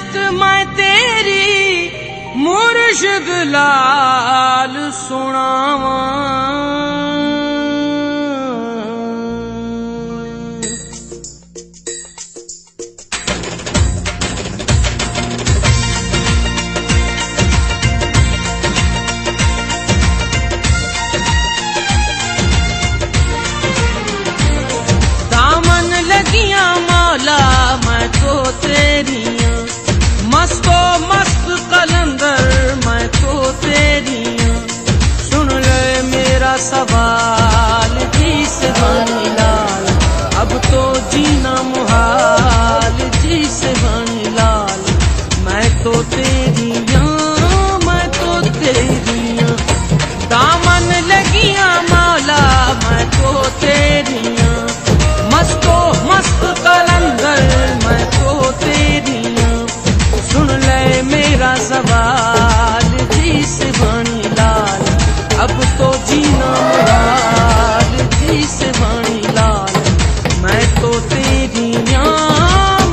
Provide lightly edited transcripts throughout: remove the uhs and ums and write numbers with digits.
सिफत मैं तेरी मुर्शिद लाल सुनावा। दामन लगिया मौला मैं तो तेरिया, मस्तो मस्त कलंदर मैं तो तेरिया। सुन ले मेरा सवाल जी से बनी लाल, अब तो जीना मुहाल जी से बनी लाल। मैं तो तेरिया, मैं तो तेरिया। दामन लगिया मौला मैं तो तेरिया, मस्तो मस्त कलंदर मैं तो तेरिया। सुन ले मेरा सवाल जी से बनी लाल, अब तो जीना मुहाल जी से बनी लाल। मैं तो तेरिया,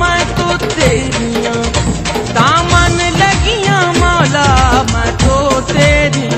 मैं तो तेरिया। दामन लगिया मौला मैं तो तेरिया।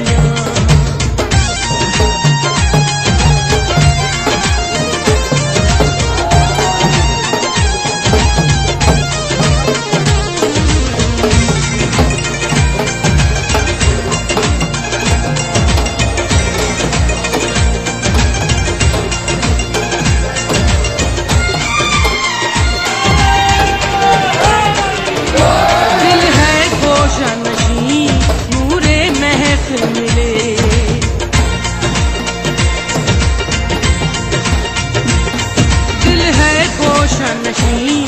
मिले दिल है गोशन नशीं